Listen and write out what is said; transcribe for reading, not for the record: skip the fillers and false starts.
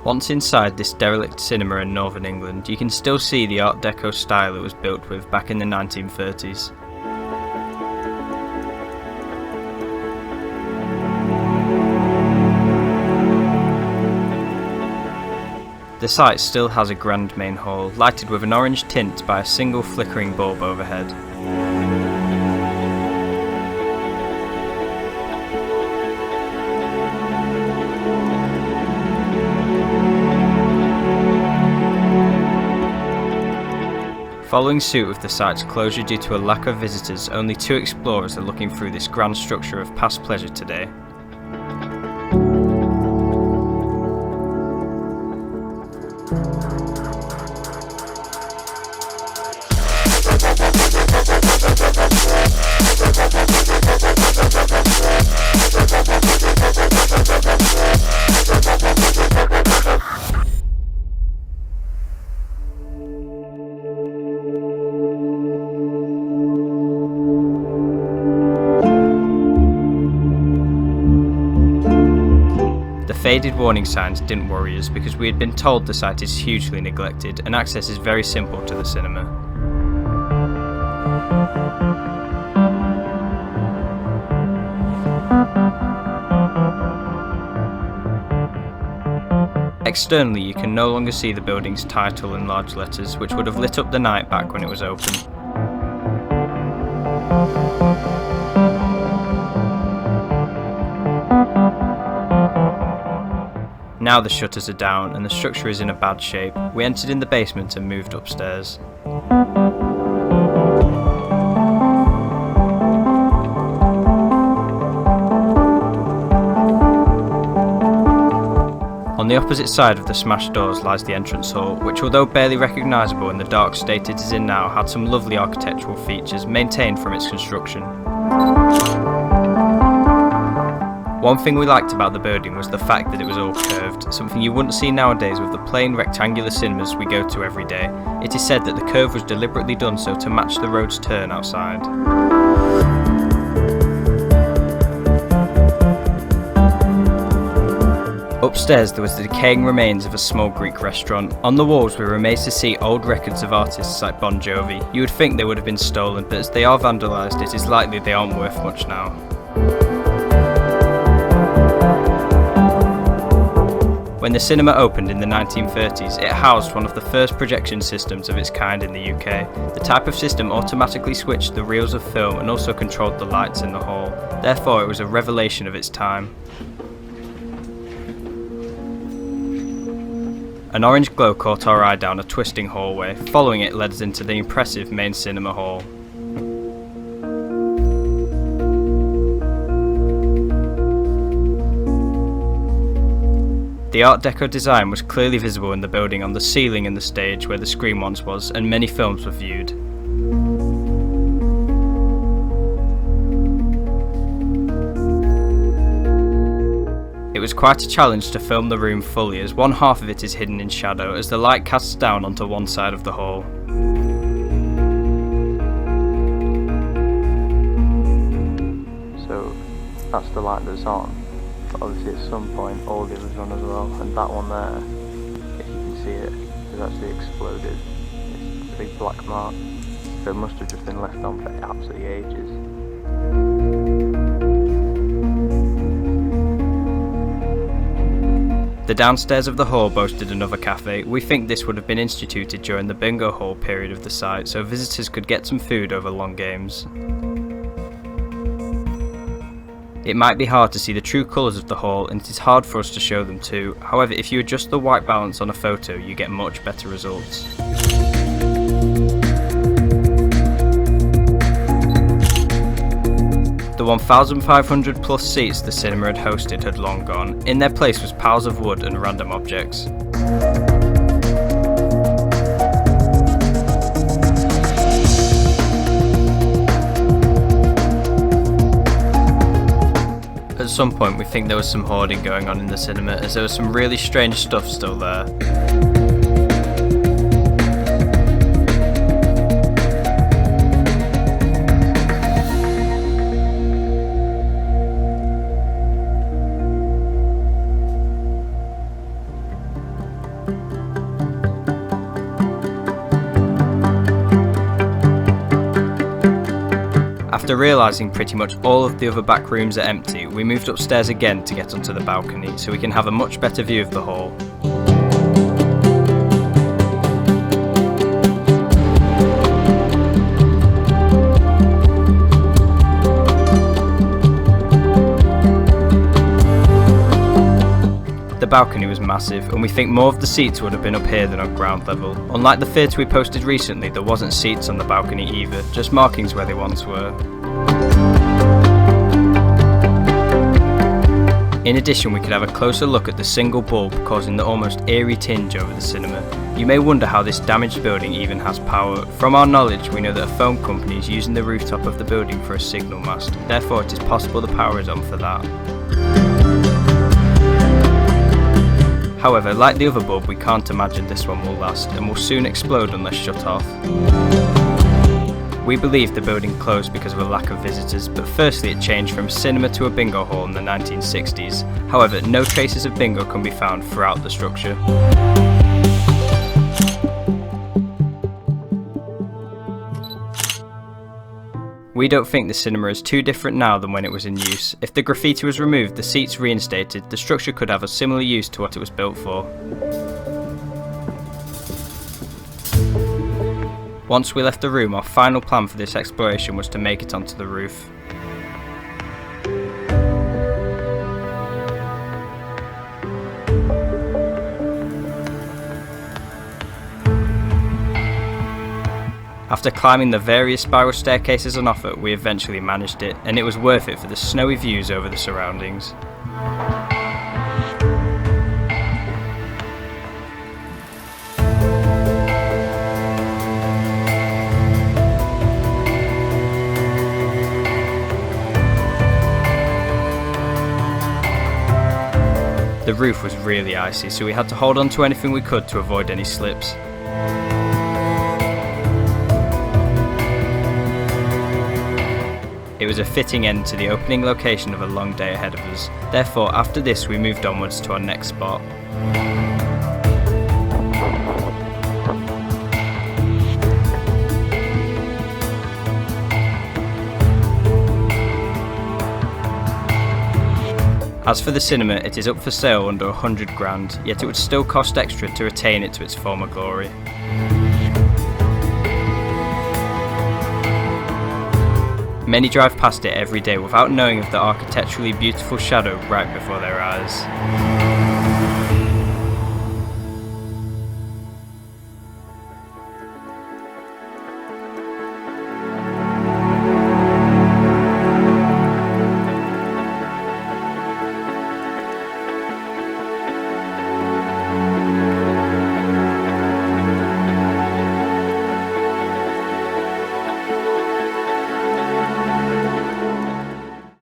Once inside this derelict cinema in northern England, you can still see the Art Deco style it was built with back in the 1930s. The site still has a grand main hall, lighted with an orange tint by a single flickering bulb overhead. Following suit with the site's closure due to a lack of visitors, only 2 explorers are looking through this grand structure of past pleasure today. The faded warning signs didn't worry us because we had been told the site is hugely neglected and access is very simple to the cinema. Externally, you can no longer see the building's title in large letters, which would have lit up the night back when it was open. Now the shutters are down and the structure is in a bad shape. We entered in the basement and moved upstairs. On the opposite side of the smashed doors lies the entrance hall, which although barely recognisable in the dark state it is in now, had some lovely architectural features maintained from its construction. One thing we liked about the building was the fact that it was all curved, something you wouldn't see nowadays with the plain rectangular cinemas we go to every day. It is said that the curve was deliberately done so to match the road's turn outside. Upstairs there was the decaying remains of a small Greek restaurant. On the walls we were amazed to see old records of artists like Bon Jovi. You would think they would have been stolen, but as they are vandalised it is likely they aren't worth much now. When the cinema opened in the 1930s, it housed one of the first projection systems of its kind in the UK. The type of system automatically switched the reels of film and also controlled the lights in the hall. Therefore, it was a revelation of its time. An orange glow caught our eye down a twisting hallway. Following it led us into the impressive main cinema hall. The Art Deco design was clearly visible in the building on the ceiling and the stage where the screen once was, and many films were viewed. It was quite a challenge to film the room fully, as one half of it is hidden in shadow as the light casts down onto one side of the hall. So that's the light that's on. But obviously at some point all the others run as well, and that one there, if you can see it, has actually exploded. It's a big black mark, so it must have just been left on for absolutely ages. The downstairs of the hall boasted another cafe. We think this would have been instituted during the bingo hall period of the site, so visitors could get some food over long games. It might be hard to see the true colours of the hall, and it is hard for us to show them too. However, if you adjust the white balance on a photo, you get much better results. The 1,500 plus seats the cinema had hosted had long gone. In their place was piles of wood and random objects. At some point we think there was some hoarding going on in the cinema, as there was some really strange stuff still there. After realising pretty much all of the other back rooms are empty, we moved upstairs again to get onto the balcony so we can have a much better view of the hall. The balcony was massive, and we think more of the seats would have been up here than on ground level. Unlike the theatre we posted recently, there wasn't seats on the balcony either, just markings where they once were. In addition, we could have a closer look at the single bulb causing the almost eerie tinge over the cinema. You may wonder how this damaged building even has power. From our knowledge, we know that a phone company is using the rooftop of the building for a signal mast, therefore it is possible the power is on for that. However, like the other bulb, we can't imagine this one will last and will soon explode unless shut off. We believe the building closed because of a lack of visitors, but firstly it changed from cinema to a bingo hall in the 1960s. However, no traces of bingo can be found throughout the structure. We don't think the cinema is too different now than when it was in use. If the graffiti was removed, the seats reinstated, the structure could have a similar use to what it was built for. Once we left the room, our final plan for this exploration was to make it onto the roof. After climbing the various spiral staircases on offer, we eventually managed it, and it was worth it for the snowy views over the surroundings. The roof was really icy, so we had to hold on to anything we could to avoid any slips. It was a fitting end to the opening location of a long day ahead of us. Therefore, after this we moved onwards to our next spot. As for the cinema, it is up for sale under 100 grand, yet it would still cost extra to retain it to its former glory. Many drive past it every day without knowing of the architecturally beautiful shadow right before their eyes.